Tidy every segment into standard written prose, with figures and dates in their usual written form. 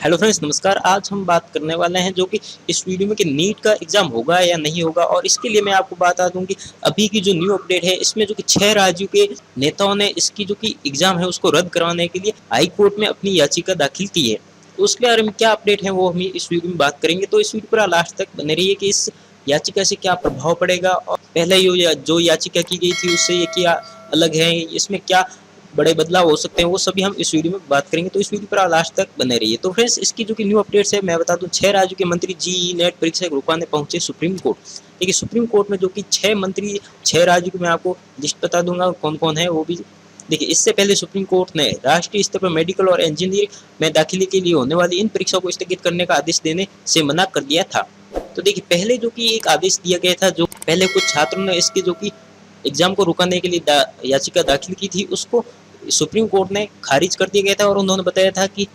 Hello friends, नमस्कार। आज हम बात करने वाले हैं जो कि इस वीडियो में कि नीट का एग्जाम होगा या नहीं होगा। और इसके लिए मैं आपको बता दूं कि अभी की जो न्यू अपडेट है इसमें जो कि 6 राज्यों के नेताओं ने इसकी जो कि एग्जाम है उसको रद्द करवाने के लिए हाई कोर्ट में अपनी याचिका दाखिल की है। तो उसके बारे में क्या अपडेट है वो हम इस वीडियो में बात करेंगे। तो इस वीडियो पर लास्ट तक बने रहिए कि इस याचिका से क्या प्रभाव पड़ेगा और पहले जो याचिका की गई थी उससे ये क्या अलग है, इसमें क्या बड़े बदलाव हो सकते हैं, वो सभी हम इस वीडियो में बात करेंगे। तो इस वीडियो पर लास्ट तक बने रहिए। तो फ्रेंड्स, इसकी जो कि न्यू अपडेट्स है मैं बता दूं, 6 राज्यों के मंत्री जेईई नेट परीक्षा के रुकवाने पहुंचे सुप्रीम कोर्ट। देखिए, सुप्रीम कोर्ट में जो कि 6 मंत्री, 6 राज्यों की मैं आपको लिस्ट बता दूंगा कौन कौन है वो भी। देखिए, इससे पहले सुप्रीम कोर्ट ने राष्ट्रीय स्तर पर मेडिकल और इंजीनियरिंग में दाखिले के लिए होने वाली इन परीक्षाओं को स्थगित करने का आदेश देने से मना कर दिया था। तो देखिए, पहले जो कि एक आदेश दिया गया था, जो पहले कुछ छात्रों ने इसके जो कि एग्जाम को रुकाने के लिए याचिका दाखिल की थी, उसको सुप्रीम कोर्ट ने खारिज कर दिया गया था और उन्होंने बताया था कि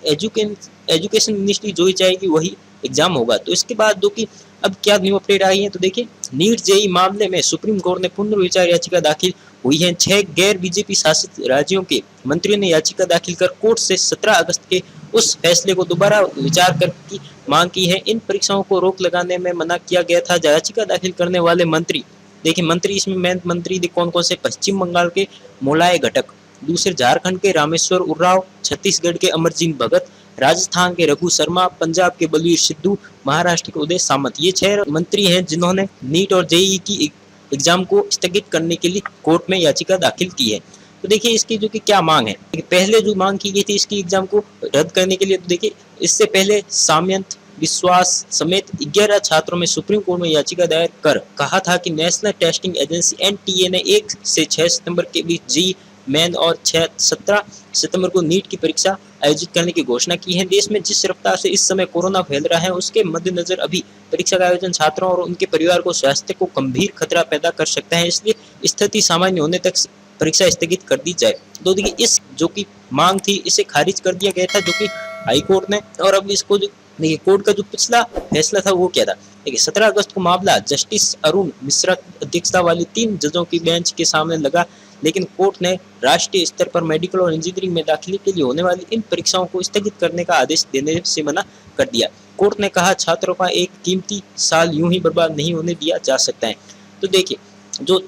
एजुकेशन मिनिस्ट्री जो ही चाहेगी वही एग्जाम होगा। तो इसके बाद जो कि अब क्या न्यू अपडेट आई है, तो देखिए, नीट जेईई मामले में सुप्रीम कोर्ट ने पुनर्विचार याचिका दाखिल हुई है। 6 गैर बीजेपी शासित राज्यों के मंत्रियों ने याचिका दाखिल कर कोर्ट से 17 अगस्त के उस फैसले को दोबारा विचार कर की मांग की है। इन परीक्षाओं को रोक लगाने में मना किया गया था। याचिका दाखिल करने वाले मंत्री, देखिए मंत्री इसमें मेन मंत्री कौन कौन से, पश्चिम बंगाल के मोलाय घटक, दूसरे झारखंड के रामेश्वर उरांव, छत्तीसगढ़ के अमरजीत भगत, राजस्थान के रघु शर्मा, पंजाब के बलवीर सिद्धू, महाराष्ट्र के उदय सामंत। ये 6 मंत्री हैं जिन्होंने नीट और जेईई की एग्जाम को स्थगित करने के लिए कोर्ट में याचिका दाखिल की है। तो देखिए, इसकी जो कि क्या मांग है, पहले जो मांग की गई थी इसकी एग्जाम को रद्द करने के लिए, तो देखिए इससे पहले सामंत, विश्वास समेत 11 छात्रों में सुप्रीम कोर्ट में याचिका दायर कर कहा था कि नेशनल टेस्टिंग एजेंसी एनटीए ने 1 से 6 सितंबर के बीच जेईई मेन और 17 सितंबर को नीट की परीक्षा आयोजित करने की घोषणा की है। देश में जिस रफ्तार से इस समय कोरोना फैल रहा है उसके मद्देनजर अभी परीक्षा का आयोजन छात्रों और उनके परिवार को स्वास्थ्य को गंभीर खतरा पैदा कर सकता है, इसलिए स्थिति सामान्य होने तक परीक्षा स्थगित कर दी जाए। तो देखिए, इस जो की मांग थी इसे खारिज कर दिया गया था जो कि हाई कोर्ट ने। और अब इसको जो देखिए, कोर्ट का जो पिछला फैसला था वो क्या था, देखिए 17 अगस्त को मामला जस्टिस अरुण मिश्रा अध्यक्षता वाली 3 जजों की बेंच के सामने लगा, लेकिन कोर्ट ने राष्ट्रीय स्तर पर मेडिकल और इंजीनियरिंग में दाखिले के लिए होने वाली इन परीक्षाओं को स्थगित करने का आदेश देने से मना कर दिया। कोर्ट ने कहा, छात्रों का एक कीमती साल यूं ही बर्बाद नहीं होने दिया जा सकता है। तो देखिए, जो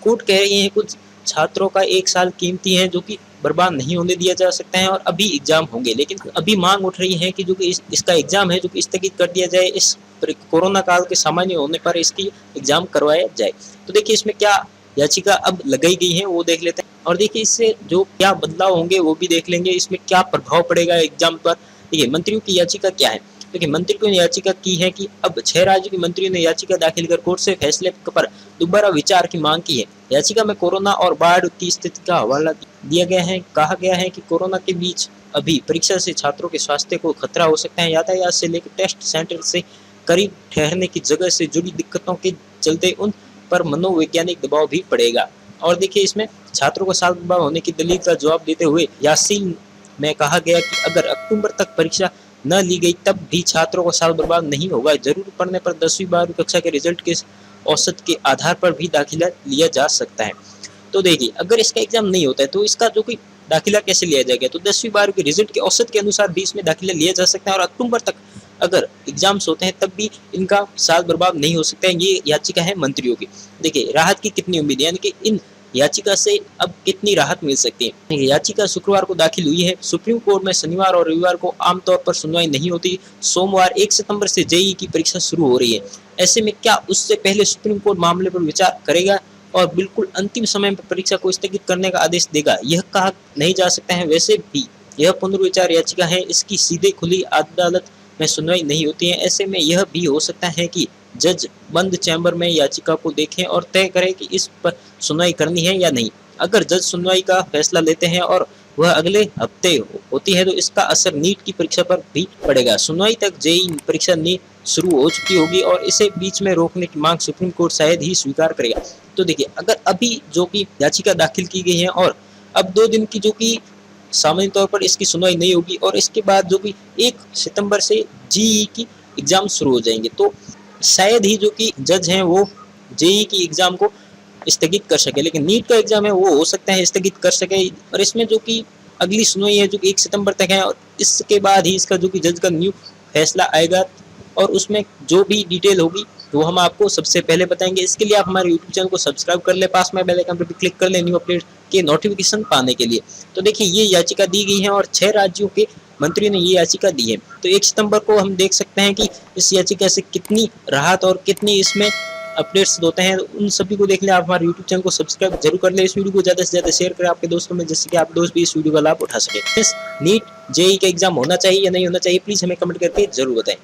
कोर्ट कह रही है, कुछ छात्रों का 1 साल कीमती है जो कि बर्बाद नहीं होने दिया जा सकता है और अभी एग्जाम होंगे, लेकिन अभी मांग उठ रही है कि जो कि इसका एग्जाम है जो कि स्थगित कर दिया जाए, इस कोरोना काल के सामान्य होने पर इसकी एग्जाम करवाया जाए। तो देखिए, इसमें क्या याचिका अब लगाई गई है वो देख लेते हैं और देखिए इससे जो क्या बदलाव होंगे वो भी देख लेंगे, इसमें क्या प्रभाव पड़ेगा एग्जाम पर। देखिए, मंत्रियों की याचिका क्या है। देखिए, मंत्रियों ने याचिका की है कि अब 6 राज्यों के मंत्रियों ने याचिका दाखिल कर कोर्ट से फैसले पर दोबारा विचार की मांग की है। याचिका में कोरोना और बाढ़ की स्थिति का हवाला दिया गया है। कहा गया है कि कोरोना के बीच अभी परीक्षा से छात्रों के स्वास्थ्य को खतरा हो सकता है। यातायात से लेकर टेस्ट सेंटर से करीब ठहरने की जगह से जुड़ी दिक्कतों के चलते उन पर मनोवैज्ञानिक दबाव भी पड़ेगा। और देखिए, इसमें छात्रों को साल बर्बाद होने की दलील का जवाब देते हुए यासीन में कहा गया कि अगर अक्टूबर तक परीक्षा न ली गई तब भी छात्रों को साल बर्बाद नहीं होगा। जरूरत पड़ने पर 10वीं 12वीं कक्षा के रिजल्ट के औसत के आधार पर भी दाखिला लिया जा सकता है। तो देखिए, अगर इसका एग्जाम नहीं होता है तो इसका जो कि दाखिला कैसे लिया जाएगा, तो 10वीं 12वीं के रिजल्ट के औसत के अनुसार भी इसमें दाखिला लिया जा सकता है और अक्टूबर तक अगर एग्जाम्स होते हैं तब भी इनका साल बर्बाद नहीं हो सकता है। ये याचिका है मंत्रियों की। देखिए, राहत की कितनी उम्मीद है, यानी कि इन याचिका से अब कितनी राहत मिल सकती है। याचिका शुक्रवार को दाखिल हुई है। सुप्रीम कोर्ट में शनिवार और रविवार को आमतौर पर सुनवाई नहीं होती। सोमवार 1 सितंबर से जेईई की परीक्षा शुरू हो रही है। ऐसे में क्या उससे पहले सुप्रीम कोर्ट मामले पर विचार करेगा और बिल्कुल अंतिम समय पर परीक्षा को स्थगित करने का आदेश देगा, यह कहा नहीं जा सकता है। वैसे भी यह पुनर्विचार याचिका है, इसकी सीधे खुली अदालत में सुनवाई नहीं होती है। ऐसे में यह भी हो सकता है कि जज बंद चैम्बर में याचिका को देखें और तय करें कि इस पर सुनवाई करनी है या नहीं। अगर जज सुनवाई का फैसला लेते हैं और वह अगले हफ्ते होती है तो इसका असर नीट की परीक्षा पर भी पड़ेगा। सुनवाई तक जेईई परीक्षा नीट शुरू हो चुकी होगी और इसे बीच में रोकने की मांग सुप्रीम कोर्ट शायद ही स्वीकार करेगा। तो देखिए, अगर अभी जो कि याचिका दाखिल की गई है और अब 2 दिन की जो कि सामान्य तौर पर इसकी सुनवाई नहीं होगी और इसके बाद जो कि 1 सितंबर से जेईई की एग्जाम शुरू हो जाएंगे, तो शायद ही जो कि जज हैं वो जेईई की एग्जाम को स्थगित कर सके, लेकिन नीट का एग्जाम है वो हो सकता है स्थगित कर सके। और इसमें जो कि अगली सुनवाई है जो कि 1 सितंबर तक है और इसके बाद ही इसका जो कि जज का न्यू फैसला आएगा और उसमें जो भी डिटेल होगी वो हम आपको सबसे पहले बताएंगे। इसके लिए आप हमारे यूट्यूब चैनल को सब्सक्राइब कर ले, पास में बेल आइकन पर भी क्लिक कर ले न्यू अपडेट के नोटिफिकेशन पाने के लिए। तो देखिए ये याचिका दी गई है और 6 राज्यों के मंत्री ने ये याचिका दी है। तो 1 सितंबर को हम देख सकते हैं कि इस याचिका से कितनी राहत और कितनी इसमें अपडेट्स होते हैं, उन सभी को देखने आप हमारे यूट्यूब चैनल को सब्सक्राइब जरूर कर ले। इस वीडियो को ज़्यादा से ज़्यादा शेयर करें आपके दोस्तों में, जिससे कि आप दोस्त भी इस वीडियो का लाभ उठा सकें। इस नीट जेईई का एग्जाम होना चाहिए या नहीं होना चाहिए, प्लीज़ हमें कमेंट करके जरूर बताएं।